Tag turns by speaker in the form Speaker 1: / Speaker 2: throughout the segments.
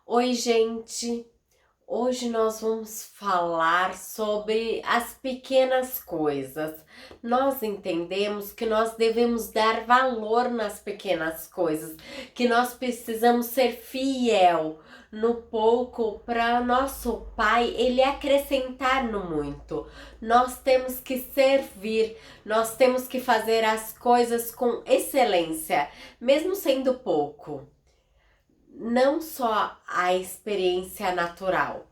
Speaker 1: Oi, gente! Hoje nós vamos falar sobre as pequenas coisas. Nós entendemos que nós devemos dar valor nas pequenas coisas, que nós precisamos ser fiel no pouco para nosso Pai ele acrescentar no muito. Nós temos que servir, nós temos que fazer as coisas com excelência, mesmo sendo pouco. Não só a experiência natural.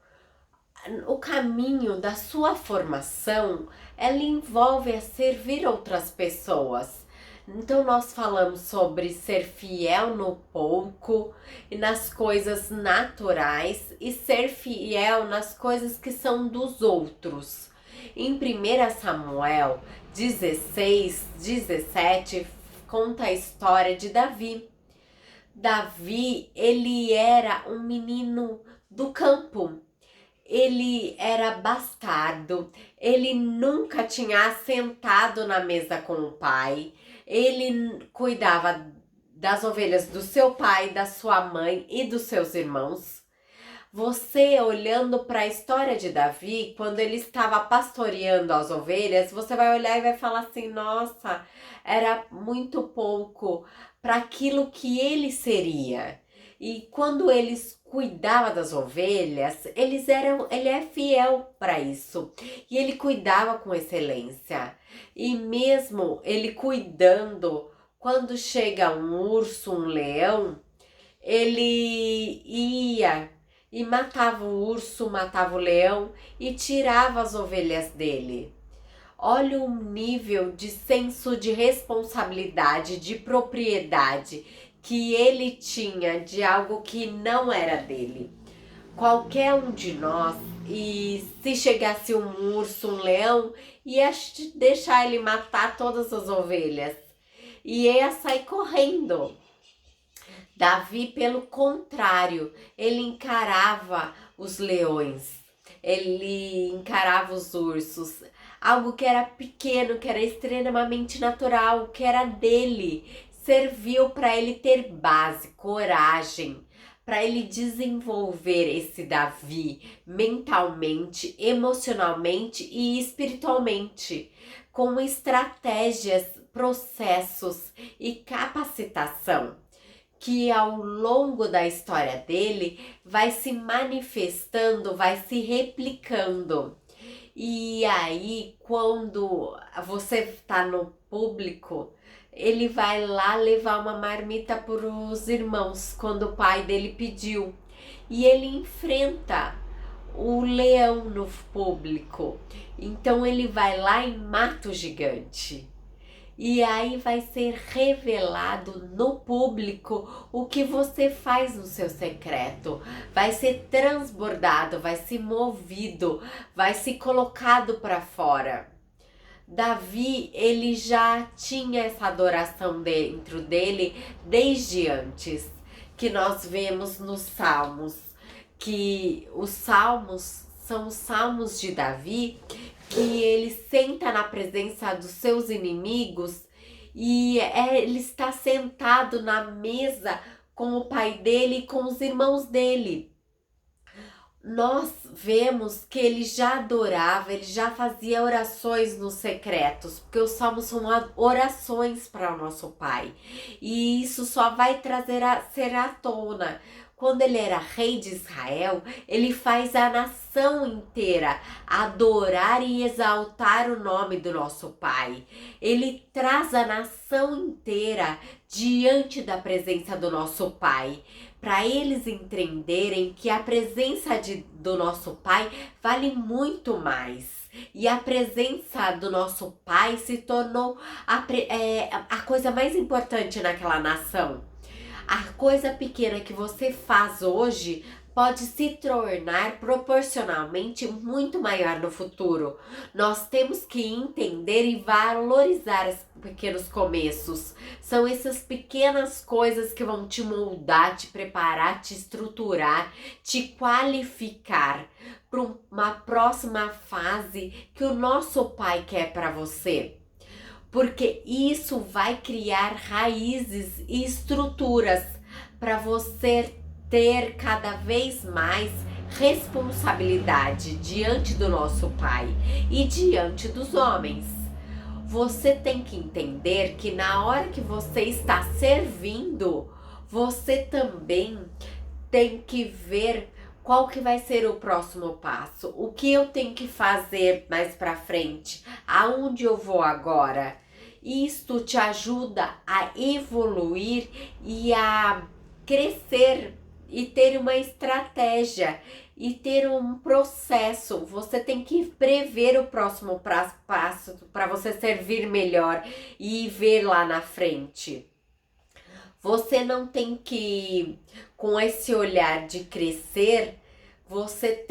Speaker 1: O caminho da sua formação, ela envolve a servir outras pessoas. Então nós falamos sobre ser fiel no pouco e nas coisas naturais e ser fiel nas coisas que são dos outros. Em 1 Samuel 16:17 conta a história de Davi. Davi, ele era um menino do campo. Ele era bastardo, ele nunca tinha assentado na mesa com o pai, ele cuidava das ovelhas do seu pai, da sua mãe e dos seus irmãos. Você olhando para a história de Davi, quando ele estava pastoreando as ovelhas, você vai olhar e vai falar assim: nossa, era muito pouco para aquilo que ele seria. E quando eles cuidava das ovelhas, ele é fiel para isso. E ele cuidava com excelência. E mesmo ele cuidando, quando chega um urso, um leão, ele ia e matava o urso, matava o leão e tirava as ovelhas dele. Olha o nível de senso de responsabilidade, de propriedade que ele tinha de algo que não era dele. Qualquer um de nós, e se chegasse um urso, um leão, ia deixar ele matar todas as ovelhas e ia sair correndo. Davi, pelo contrário, ele encarava os leões, ele encarava os ursos, algo que era pequeno, que era extremamente natural, que era dele, serviu para ele ter base, coragem, para ele desenvolver esse Davi mentalmente, emocionalmente e espiritualmente, com estratégias, processos e capacitação que ao longo da história dele vai se manifestando, vai se replicando. E aí, quando você está no público, ele vai lá levar uma marmita para os irmãos, quando o pai dele pediu. E ele enfrenta o leão no público. Então ele vai lá e mata o gigante. E aí vai ser revelado no público o que você faz no seu secreto. Vai ser transbordado, vai ser movido, vai ser colocado para fora. Davi, ele já tinha essa adoração dentro dele desde antes, que nós vemos nos Salmos, que os Salmos são os Salmos de Davi, que ele senta na presença dos seus inimigos e ele está sentado na mesa com o pai dele e com os irmãos dele. Nós vemos que ele já adorava, ele já fazia orações nos secretos, porque os salmos são orações para o nosso Pai. E isso só vai ser à tona. Quando ele era rei de Israel, ele faz a nação inteira adorar e exaltar o nome do nosso Pai. Ele traz a nação inteira diante da presença do nosso Pai, para eles entenderem que a presença do nosso Pai vale muito mais. E a presença do nosso Pai se tornou a coisa mais importante naquela nação. A coisa pequena que você faz hoje pode se tornar proporcionalmente muito maior no futuro. Nós temos que entender e valorizar os pequenos começos. São essas pequenas coisas que vão te moldar, te preparar, te estruturar, te qualificar para uma próxima fase que o nosso Pai quer para você. Porque isso vai criar raízes e estruturas para você ter cada vez mais responsabilidade diante do nosso Pai e diante dos homens. Você tem que entender que na hora que você está servindo, você também tem que ver qual que vai ser o próximo passo, o que eu tenho que fazer mais para frente, aonde eu vou agora. Isto te ajuda a evoluir e a crescer e ter uma estratégia e ter um processo. Você tem que prever o próximo passo para você servir melhor e ver lá na frente. Você não tem que, com esse olhar de crescer, você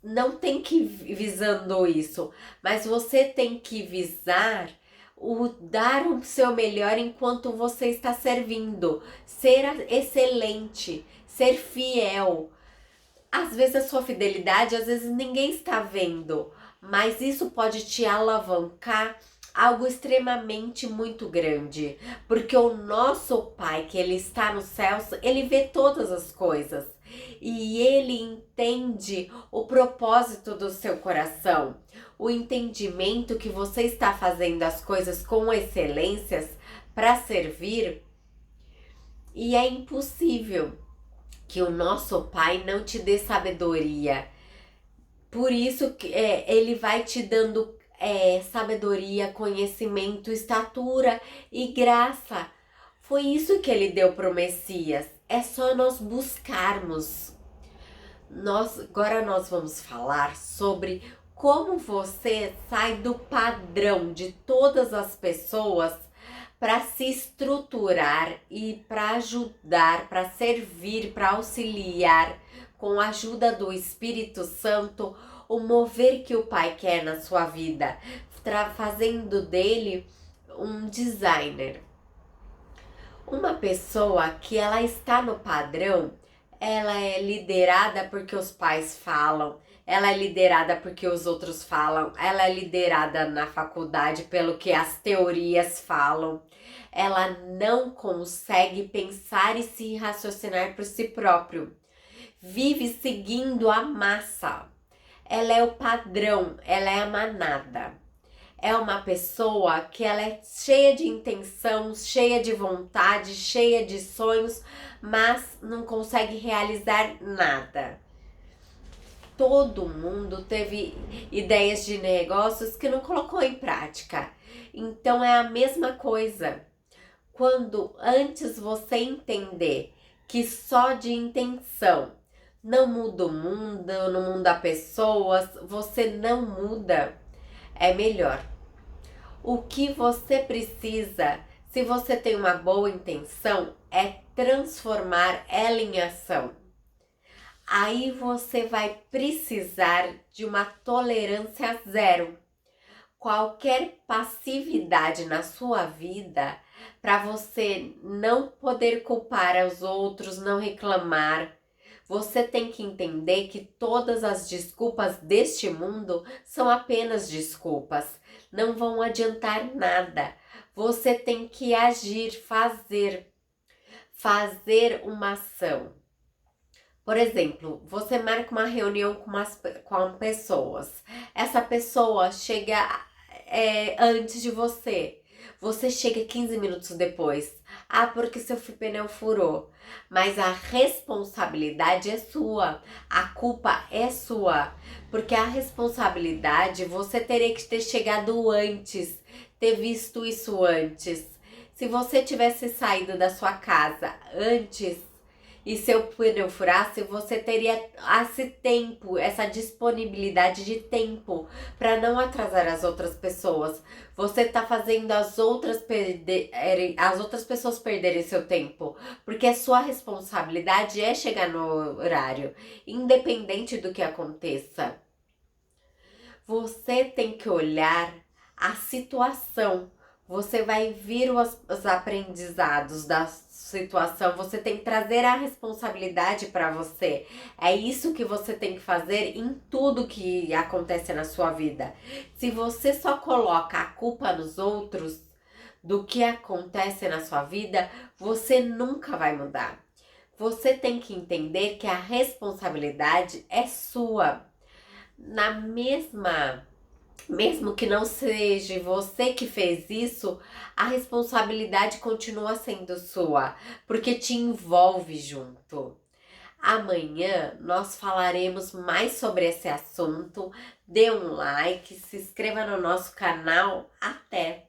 Speaker 1: não tem que ir visando isso, mas você tem que visar o dar o seu melhor enquanto você está servindo, ser excelente, ser fiel. Às vezes a sua fidelidade, às vezes ninguém está vendo, mas isso pode te alavancar algo extremamente muito grande, porque o nosso Pai, que ele está nos céus, ele vê todas as coisas e ele entende o propósito do seu coração, o entendimento que você está fazendo as coisas com excelências para servir, e é impossível que o nosso Pai não te dê sabedoria. Por isso que ele vai te dando sabedoria, conhecimento, estatura e graça. Foi isso que ele deu pro Messias. É só nós buscarmos. Agora nós vamos falar sobre como você sai do padrão de todas as pessoas para se estruturar e para ajudar, para servir, para auxiliar com a ajuda do Espírito Santo o mover que o Pai quer na sua vida, fazendo dele um designer. Uma pessoa que ela está no padrão, ela é liderada porque os pais falam, ela é liderada porque os outros falam, ela é liderada na faculdade pelo que as teorias falam. Ela não consegue pensar e se raciocinar por si próprio. Vive seguindo a massa. Ela é o padrão, ela é a manada. É uma pessoa que ela é cheia de intenção, cheia de vontade, cheia de sonhos, mas não consegue realizar nada. Todo mundo teve ideias de negócios que não colocou em prática. Então é a mesma coisa. Quando antes você entender que só de intenção não muda o mundo, não muda pessoas, você não muda, é melhor. O que você precisa, se você tem uma boa intenção, é transformar ela em ação. Aí você vai precisar de uma tolerância zero. Qualquer passividade na sua vida, para você não poder culpar os outros, não reclamar, você tem que entender que todas as desculpas deste mundo são apenas desculpas, não vão adiantar nada. Você tem que agir, fazer uma ação. Por exemplo, você marca uma reunião com pessoas. Essa pessoa chega antes de você. Você chega 15 minutos depois. Ah, porque seu pneu furou. Mas a responsabilidade é sua. A culpa é sua. Porque a responsabilidade você teria que ter chegado antes. Ter visto isso antes. Se você tivesse saído da sua casa antes e seu pneu furasse, você teria esse tempo, essa disponibilidade de tempo para não atrasar as outras pessoas. Você tá fazendo as outras pessoas perderem seu tempo, porque a sua responsabilidade é chegar no horário, independente do que aconteça. Você tem que olhar a situação. Você vai vir os aprendizados da situação, você tem que trazer a responsabilidade para você. É isso que você tem que fazer em tudo que acontece na sua vida. Se você só coloca a culpa nos outros do que acontece na sua vida, você nunca vai mudar. Você tem que entender que a responsabilidade é sua. Na mesma, mesmo que não seja você que fez isso, a responsabilidade continua sendo sua, porque te envolve junto. Amanhã nós falaremos mais sobre esse assunto. Dê um like, se inscreva no nosso canal. Até!